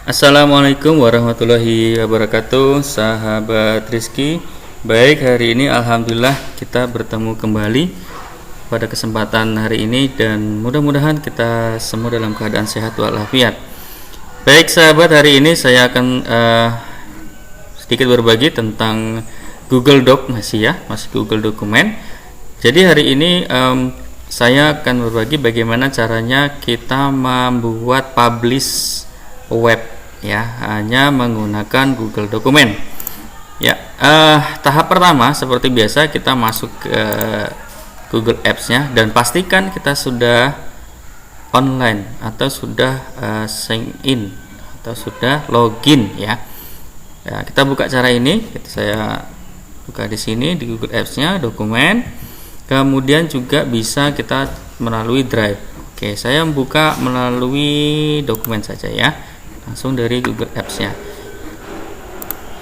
Assalamualaikum warahmatullahi wabarakatuh, sahabat Rizky. Baik, hari ini alhamdulillah kita bertemu kembali pada kesempatan hari ini dan mudah-mudahan kita semua dalam keadaan sehat walafiat. Baik sahabat, hari ini saya akan sedikit berbagi tentang Google Doc masih Google Dokumen. Jadi hari ini saya akan berbagi bagaimana caranya kita membuat publish web hanya menggunakan Google Dokumen. Tahap pertama seperti biasa kita masuk ke Google Apps-nya dan pastikan kita sudah online atau sudah sign in atau sudah login ya. Kita buka cara ini. Saya buka di sini di Google Apps-nya, dokumen. Kemudian juga bisa kita melalui Drive. Oke, saya membuka melalui dokumen saja ya. Langsung dari Google Apps-nya.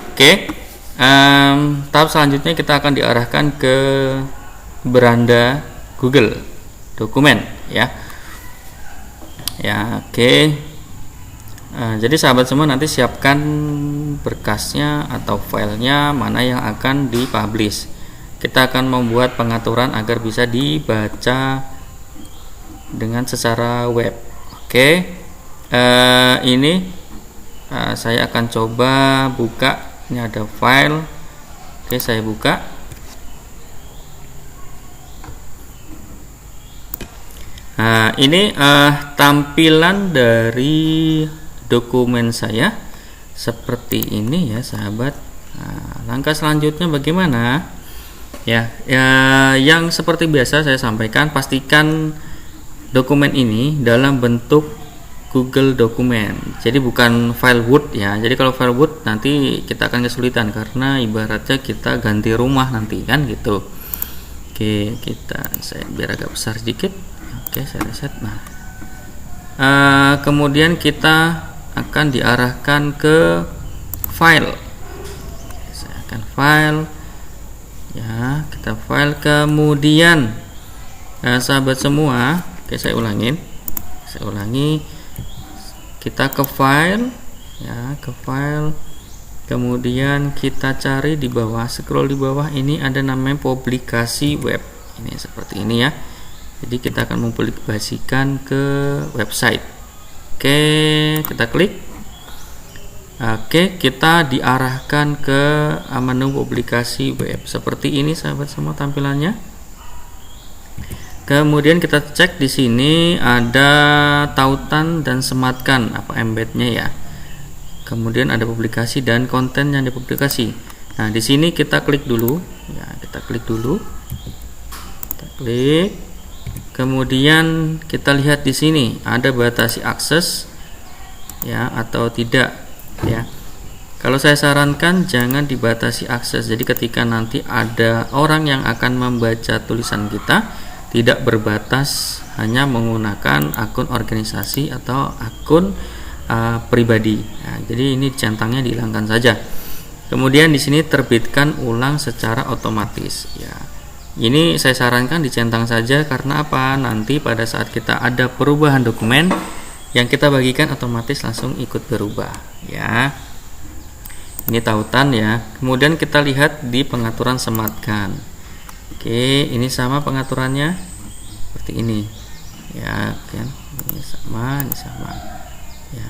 Oke, tahap selanjutnya kita akan diarahkan ke beranda Google Dokumen ya. Oke. Jadi sahabat semua nanti siapkan berkasnya atau filenya mana yang akan dipublish. Kita akan membuat pengaturan agar bisa dibaca dengan secara web. Oke. Ini saya akan coba buka. Ini ada file. Oke, saya buka. Ini tampilan dari dokumen saya seperti ini ya sahabat. Langkah selanjutnya bagaimana? Yang seperti biasa saya sampaikan, pastikan dokumen ini dalam bentuk Google Dokumen. Jadi bukan file Word ya. Jadi kalau file Word nanti kita akan kesulitan karena ibaratnya kita ganti rumah nanti kan gitu. Oke, saya biar agak besar sedikit. Oke, saya reset. Kemudian kita akan diarahkan ke file. Saya akan file ya, kita file kemudian sahabat semua. Oke, saya ulangi. Kita ke file ya, ke file. Kemudian kita cari di bawah, scroll di bawah ini ada namanya publikasi web. Ini seperti ini ya. Jadi kita akan mempublikasikan ke website. Oke, kita klik. Oke, kita diarahkan ke menu publikasi web. Seperti ini sahabat semua tampilannya. Kemudian kita cek di sini ada tautan dan sematkan apa embednya ya. Kemudian ada publikasi dan konten yang dipublikasi. Nah, di sini kita klik dulu ya, kita klik. Kemudian kita lihat di sini ada batasi akses ya atau tidak ya. Kalau saya sarankan jangan dibatasi akses. Jadi ketika nanti ada orang yang akan membaca tulisan kita, tidak berbatas hanya menggunakan akun organisasi atau akun pribadi. Jadi ini centangnya dihilangkan saja. Kemudian di sini terbitkan ulang secara otomatis. Ya, ini saya sarankan dicentang saja karena apa? Nanti pada saat kita ada perubahan dokumen yang kita bagikan otomatis langsung ikut berubah. Ya, ini tautan ya. Kemudian kita lihat di pengaturan sematkan. Oke, ini sama pengaturannya seperti ini ya kan, ini sama ya.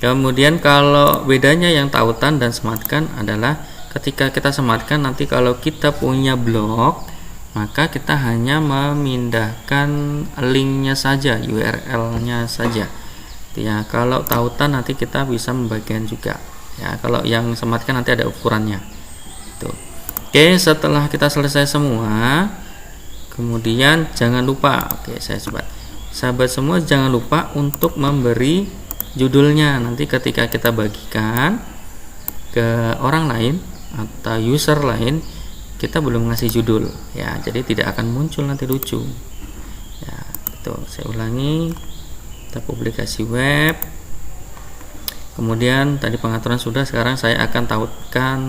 Kemudian kalau bedanya yang tautan dan sematkan adalah ketika kita sematkan nanti kalau kita punya blog maka kita hanya memindahkan linknya saja, URL-nya saja ya. Kalau tautan nanti kita bisa membagikan juga ya. Kalau yang sematkan nanti ada ukurannya tuh. Oke, setelah kita selesai semua, kemudian jangan lupa, sahabat semua jangan lupa untuk memberi judulnya. Nanti ketika kita bagikan ke orang lain atau user lain, kita belum ngasih judul ya, jadi tidak akan muncul nanti lucu ya. Itu saya ulangi, kita publikasi web. Kemudian tadi pengaturan sudah, sekarang saya akan tautkan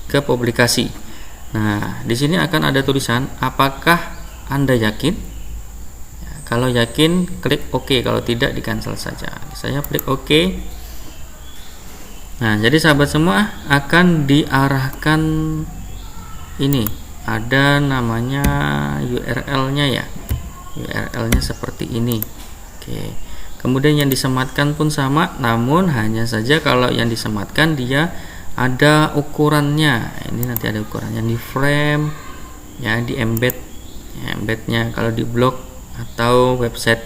ke publikasi. Nah, di sini akan ada tulisan apakah Anda yakin? Kalau yakin klik OK, kalau tidak di cancel saja. Saya klik OK. Nah, jadi sahabat semua akan diarahkan ini, ada namanya URL-nya ya. URL-nya seperti ini. Oke. Kemudian yang disematkan pun sama, namun hanya saja kalau yang disematkan dia ada ukurannya. Ini nanti ada ukurannya di frame ya, di embed ya, embednya kalau di blog atau website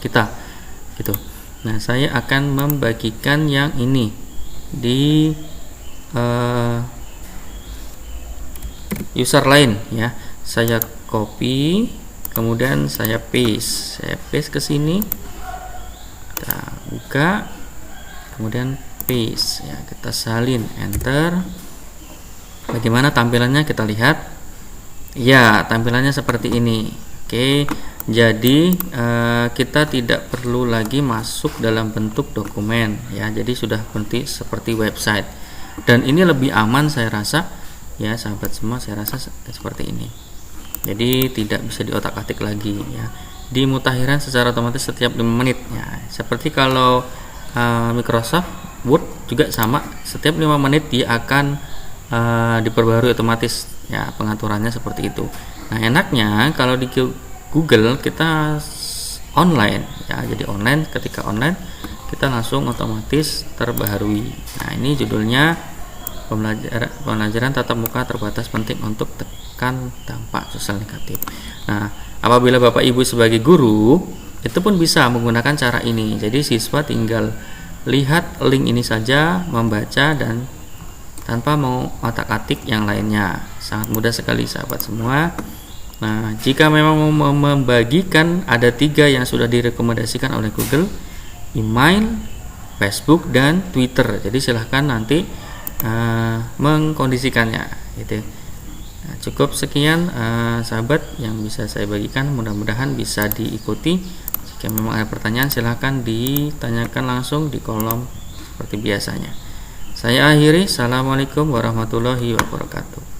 kita gitu. Nah, saya akan membagikan yang ini di user lain ya. Saya copy, kemudian saya paste ke sini, kita buka, kemudian paste ya, kita salin, enter. Bagaimana tampilannya kita lihat ya, tampilannya seperti ini. Oke, jadi kita tidak perlu lagi masuk dalam bentuk dokumen ya, jadi sudah seperti website, dan ini lebih aman saya rasa ya sahabat semua, saya rasa seperti ini. Jadi tidak bisa diotak-atik lagi ya, dimutahiran secara otomatis setiap 5 menit ya. Seperti kalau Microsoft Word juga sama, setiap 5 menit dia akan diperbarui otomatis ya, pengaturannya seperti itu. Nah, enaknya kalau di Google kita online ya, jadi online, ketika online kita langsung otomatis terbaharui. Nah, ini judulnya pembelajaran tatap muka terbatas, penting untuk tekan dampak sosial negatif. Nah, apabila Bapak Ibu sebagai guru itu pun bisa menggunakan cara ini. Jadi siswa tinggal lihat link ini saja, membaca, dan tanpa mau otak-atik yang lainnya. Sangat mudah sekali sahabat semua. Nah, jika memang mau membagikan, ada 3 yang sudah direkomendasikan oleh Google: email, Facebook, dan Twitter. Jadi silahkan nanti mengkondisikannya gitu. Nah, cukup sekian sahabat yang bisa saya bagikan, mudah-mudahan bisa diikuti. Jika memang ada pertanyaan, silahkan ditanyakan langsung di kolom seperti biasanya. Saya akhiri. Assalamualaikum warahmatullahi wabarakatuh.